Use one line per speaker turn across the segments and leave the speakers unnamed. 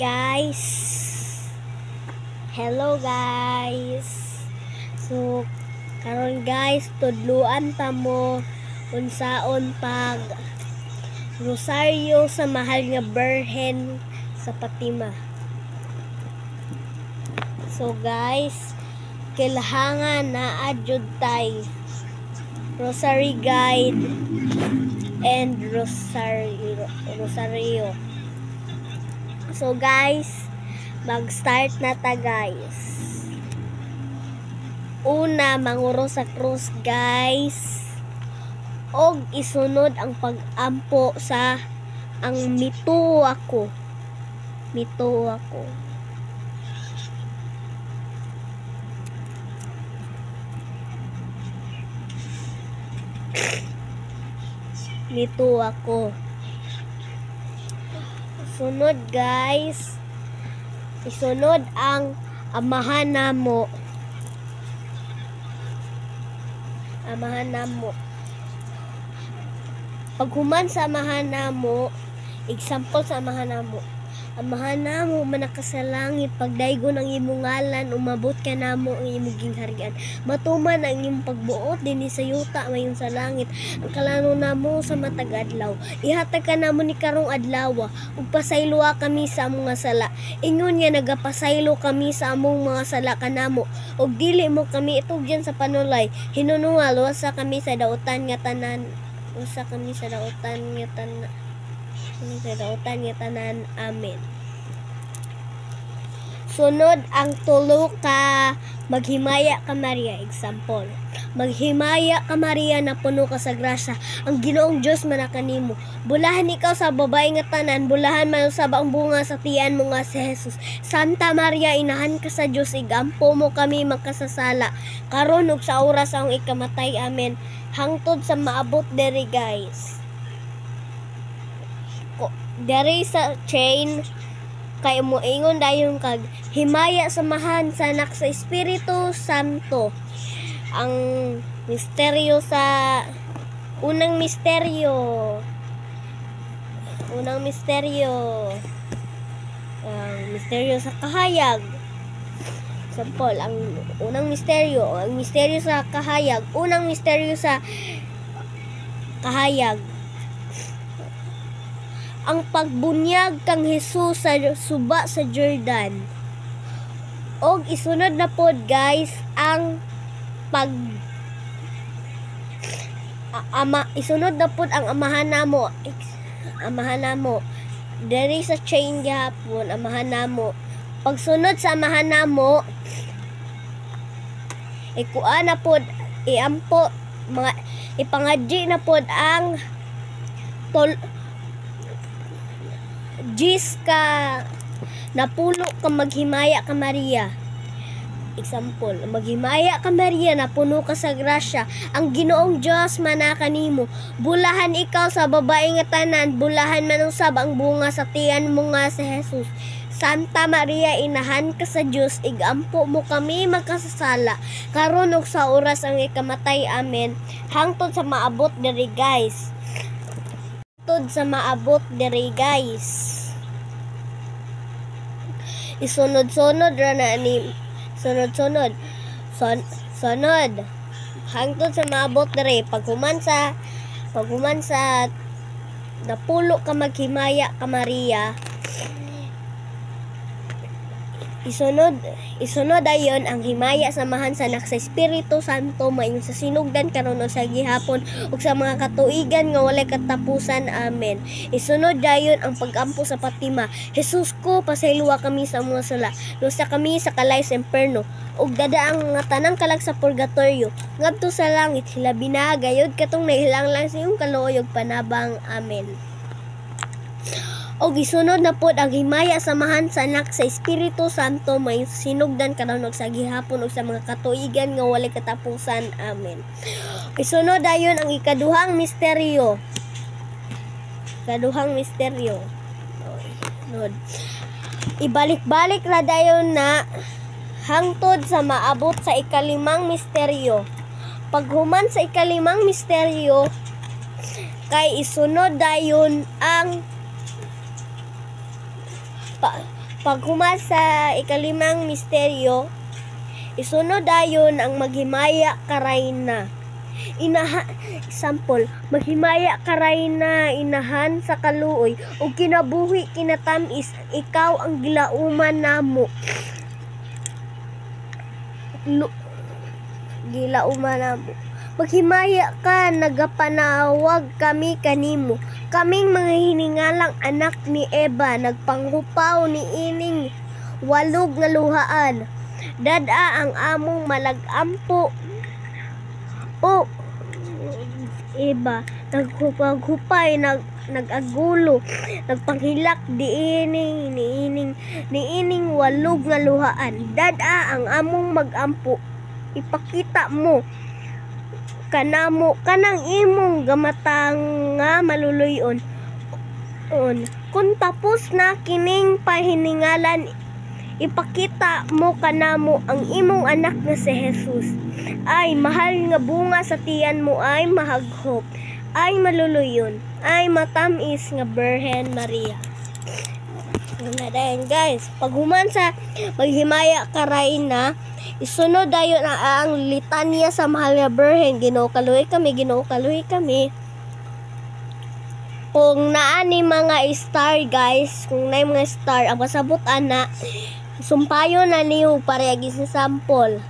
guys. Hello guys. So karon guys, tudluan ta mo unsaon pag rosaryo sa mahal nga Birhen sa Fatima. So guys, kailangan na adjud tay rosary guide and rosaryo. So guys, mag-start na ta guys. Una, manguro sa krus guys, og isunod ang pag-ampo sa ang mituwa ko. Mituwa ko. Sunod guys, isunod ang amahan namo. Paghuman sa amahan namo, example sa amahan namo manakasalangit, pagdaygon ang imong ngalan, umabot ka namo ang imong gingharian, matuman ang imong pagbuot dinhi sa yuta mayon sa langit, ang kalano namo sa matag adlaw, ihatag ka namo ni karong adlaw, ug pasayloa kami sa among mga sala, ingon nga nagapasaylo kami sa among mga sala kanamo, ug dili mo kami itugyan sa panulay, hinunungal wasa kami sa dautan nga tanan, amen. Sunod ang tulo ka maghimaya ka Maria. Example, maghimaya ka Maria na puno ka sa grasya, ang Ginoong Dios manakanimo, bulahan ikaw sa babae nga tanan, bulahan man sa ang bunga sa tiyan mo nga si Jesus. Santa Maria, inahan ka sa Dios, igampo mo kami magkasasala karon ug sa oras sa akong ikamatay, amen. Hangtod sa maabot diri guys, diri sa chain kay moingon dayon kag himaya samahan sa anak sa Espiritu Santo. Ang misteryo sa unang misteryo sa kahayag. Example, ang misteryo sa kahayag, unang misteryo sa kahayag, ang pagbunyag kang Jesus sa suba sa Jordan. Og isunod na pod guys ang isunod na pod ang amahan namo diri sa chain gihapon, amahan namo. Pagsunod sa amahan namo, ikuan na pod, iampo mga ipangadji na pod ang Jis ka napulo ka maghimaya ka Maria. Example, maghimaya ka Maria na puno ka sa grasya, ang Ginoong Dios manakanimo, bulahan ikaw sa babae nga tanan, bulahan man usab ang bunga sa tiyan mo nga si Jesus. Santa Maria, inahan ka sa Dios, igampo mo kami magkasasala karon ug sa oras ang ikamatay, amen. Hangtod sa maabot diri guys. Isunod-sunod ra na ni sunod hangtod sa maabot diri paghuman sa napulo ka maghimaya ka Maria. Isunod ayon ang himaya samahan sa anak sa Espiritu Santo mayon sa sinugdan karon sa gihapon ug sa mga katuigan nga walay katapusan, amen. Isunod dayon ang pag-ampo sa Fatima. Jesus ko, pasayloa kami sa mga sala, lusa kami sa kalay sa imperno, ug dadaang nga tanang kalag sa purgatorio ngadto sa langit, hilabi na gayud katong nahilanglang sa iyong kaluoy ug panabang, amen. Og isunod na pod ang himaya samahan sa anak sa Espiritu Santo may sinugdan karon sa gihapon ug sa mga katuigan nga walay katapusan, amen. Isunod dayon ang ikaduhang misteryo. Ibalik-balik ra dayon na hangtod sa maabot sa ikalimang misteryo. Paghuman sa ikalimang misteryo kay isunod dayon ang Paghuman sa ikalimang misteryo, isunod dayon ang maghimaya karayna. Example, maghimaya karayna inahan sa kaluoy ug kinabuhi kinatamis, ikaw ang gilauman namo. Gilauman namo. Maghimaya ka, nagapanawag kami kanimo. Kaming mga hiningalang anak ni Eva, nagpanghupaw ni ining walog nga luhaan. Dada ang among malagampo. O Eva, naghupay, nagagulo, nagpanghilak niining walog nga luhaan. Dada ang among magampo. Ipakita mo kanamo kanang imong gamatang nga maluluyon. Kung tapos na kining pahiningalan, ipakita mo kanamo ang imong anak nga si Jesus. Ay mahal nga bunga sa tiyan mo, ay mahaghop, ay maluluyon, ay matamis nga Birhen Maria. Dayon guys, paghuman sa maghimaya karayna, isunod dayon ang litanya sa mahal nga Birhen. Ginoo kaluhi kami, Ginoo kaluhi kami. Kung naa ni mga star guys, kung naay mga star, ang pasabot ana, sumpayon na niyo parehagi sa sample.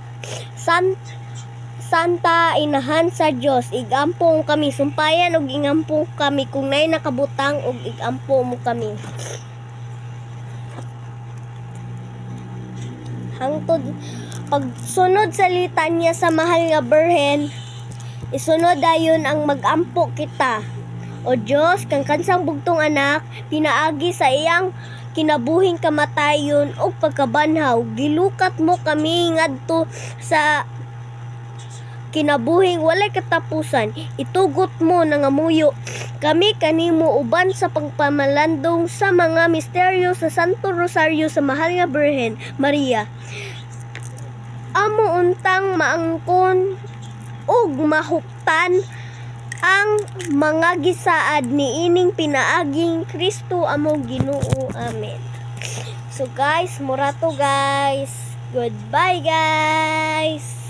Santa inahan sa Dios, igampo kami, sumpayan og igampo kami, kung naay nakabutang og igampo mo kami. Hangtod pagsunod sa litanya sa mahal nga Birhen, isunod dayon ang magampo kita. O Dios, kang kansang bugtong anak, pinaagi sa iyang kinabuhing kamatayon o pagkabanhaw, gilukat mo kami ngadto sa kinabuhing walay katapusan. Itugot mo nangamuyo kami kanimo uban sa pagpamalandong sa mga misteryo sa Santo Rosario sa mahal nga Birhen Maria. Amo untang maangkon ug mahuptan ang mga gisaad ni ining pinaaging Kristo among Ginoo. Amen. So guys, mura to guys. Goodbye guys.